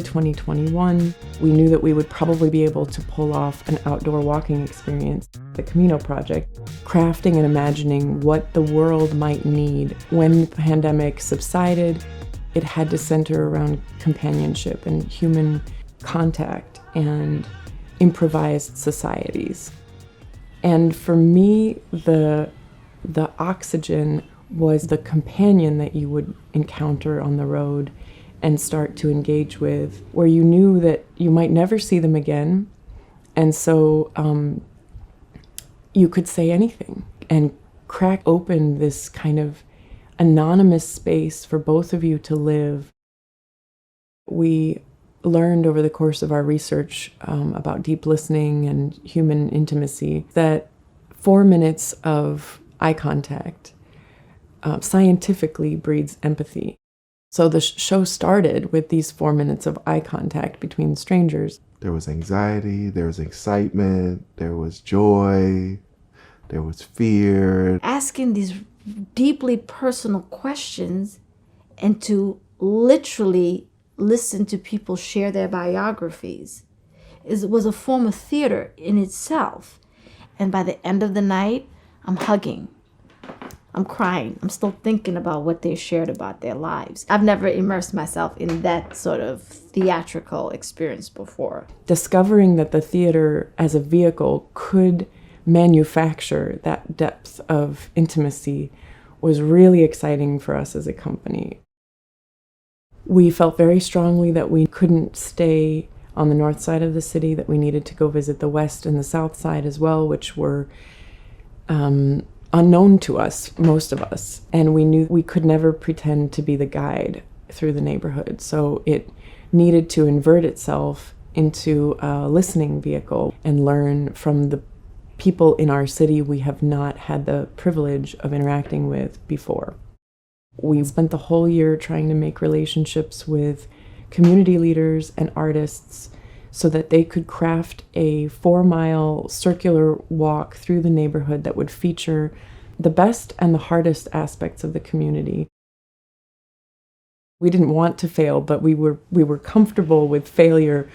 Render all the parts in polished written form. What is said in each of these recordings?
2021, we knew that we would probably be able to pull off an outdoor walking experience, the Camino Project, crafting and imagining what the world might need. When the pandemic subsided, it had to center around companionship and human contact and improvised societies. And for me, the oxygen was the companion that you would encounter on the road and start to engage with, where you knew that you might never see them again. And so you could say anything and crack open this kind of anonymous space for both of you to live. We learned over the course of our research about deep listening and human intimacy that 4 minutes of eye contact scientifically breeds empathy. So the show started with these 4 minutes of eye contact between strangers. There was anxiety, there was excitement, there was joy, there was fear. Asking these deeply personal questions and to literally listen to people share their biographies was a form of theater in itself. And by the end of the night, I'm hugging. I'm crying. I'm still thinking about what they shared about their lives. I've never immersed myself in that sort of theatrical experience before. Discovering that the theater as a vehicle could manufacture that depth of intimacy was really exciting for us as a company. We felt very strongly that we couldn't stay on the north side of the city, that we needed to go visit the west and the south side as well, which were unknown to us, most of us. And we knew we could never pretend to be the guide through the neighborhood. So it needed to invert itself into a listening vehicle and learn from the people in our city we have not had the privilege of interacting with before. We spent the whole year trying to make relationships with community leaders and artists so that they could craft a 4-mile circular walk through the neighborhood that would feature the best and the hardest aspects of the community. We didn't want to fail, but we were comfortable with failure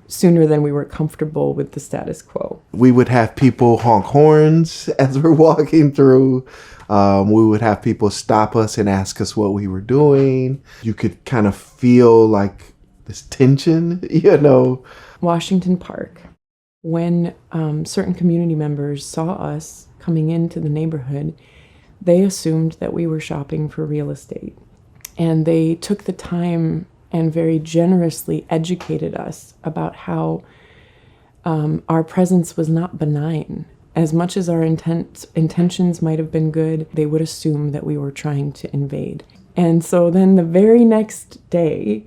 sooner than we were comfortable with the status quo. We would have people honk horns as we're walking through. We would have people stop us and ask us what we were doing. You could kind of feel like this tension, Washington Park. When certain community members saw us coming into the neighborhood, they assumed that we were shopping for real estate. And they took the time and very generously educated us about how our presence was not benign. As much as our intentions might have been good, they would assume that we were trying to invade. And so then the very next day,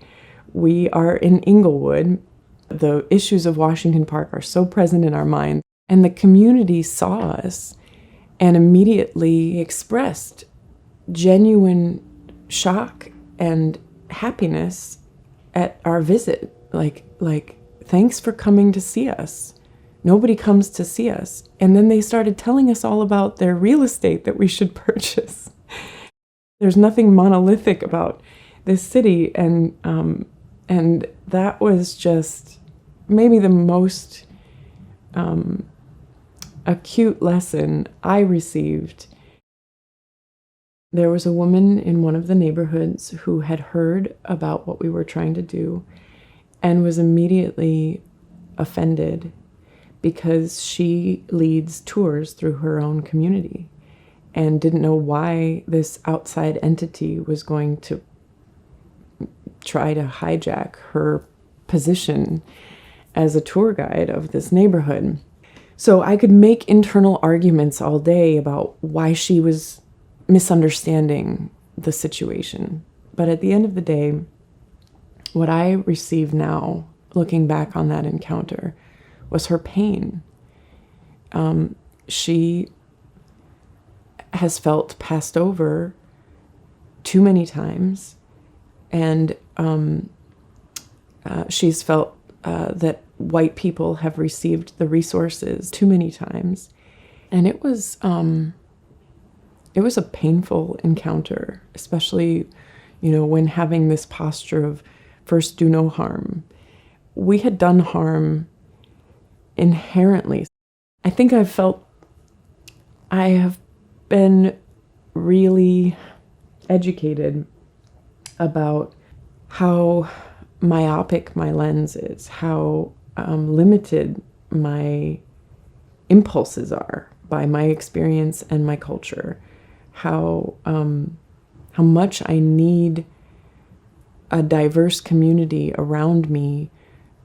we are in Inglewood. The issues of Washington Park are so present in our mind. And the community saw us and immediately expressed genuine shock and happiness at our visit. Like, thanks for coming to see us. Nobody comes to see us. And then they started telling us all about their real estate that we should purchase. There's nothing monolithic about this city, and that was just maybe the most acute lesson I received. There was a woman in one of the neighborhoods who had heard about what we were trying to do and was immediately offended because she leads tours through her own community and didn't know why this outside entity was going to try to hijack her position as a tour guide of this neighborhood. So I could make internal arguments all day about why she was misunderstanding the situation. But at the end of the day, what I receive now, looking back on that encounter, was her pain. She has felt passed over too many times, and she's felt that white people have received the resources too many times. And it was a painful encounter, especially, when having this posture of first do no harm. We had done harm inherently. I think I have been really educated about how myopic my lens is, how limited my impulses are by my experience and my culture, how much I need a diverse community around me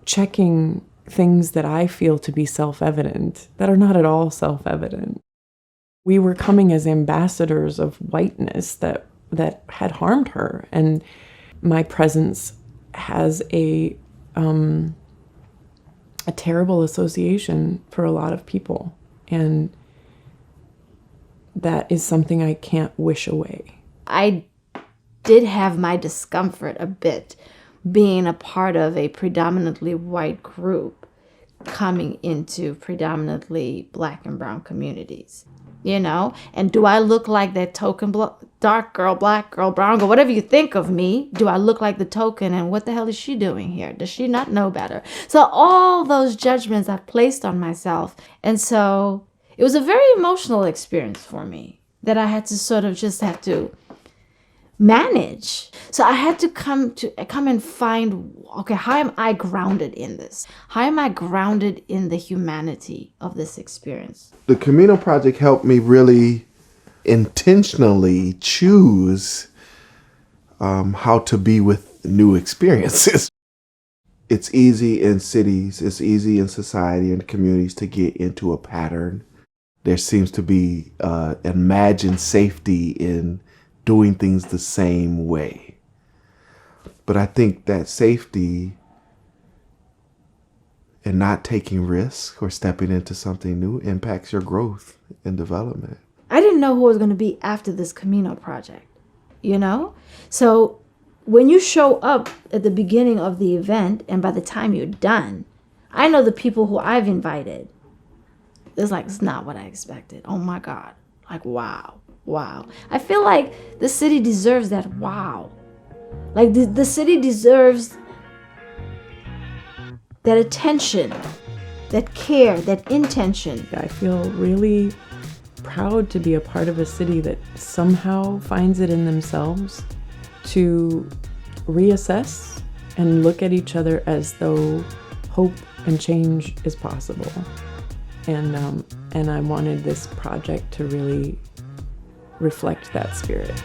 checking things that I feel to be self-evident that are not at all self-evident. We were coming as ambassadors of whiteness that had harmed her, and my presence has a terrible association for a lot of people, and that is something I can't wish away. I did have my discomfort a bit being a part of a predominantly white group coming into predominantly Black and brown communities, you know? And do I look like that token dark girl, black girl, brown girl, whatever you think of me? Do I look like the token? And what the hell is she doing here? Does she not know better? So all those judgments I placed on myself. And so it was a very emotional experience for me that I had to sort of just have to manage. So I had to come and find, okay, how am I grounded in this? How am I grounded in the humanity of this experience? The Camino Project helped me really intentionally choose how to be with new experiences. It's easy in cities, it's easy in society and communities to get into a pattern. There seems to be imagined safety in doing things the same way. But I think that safety and not taking risks or stepping into something new impacts your growth and development. I didn't know who I was going to be after this Camino Project, you know? So when you show up at the beginning of the event and by the time you're done, I know the people who I've invited. It's not what I expected. Oh my God. Like, wow. I feel like the city deserves that wow. Like the city deserves that attention, that care, that intention. I feel really proud to be a part of a city that somehow finds it in themselves to reassess and look at each other as though hope and change is possible. And I wanted this project to really reflect that spirit.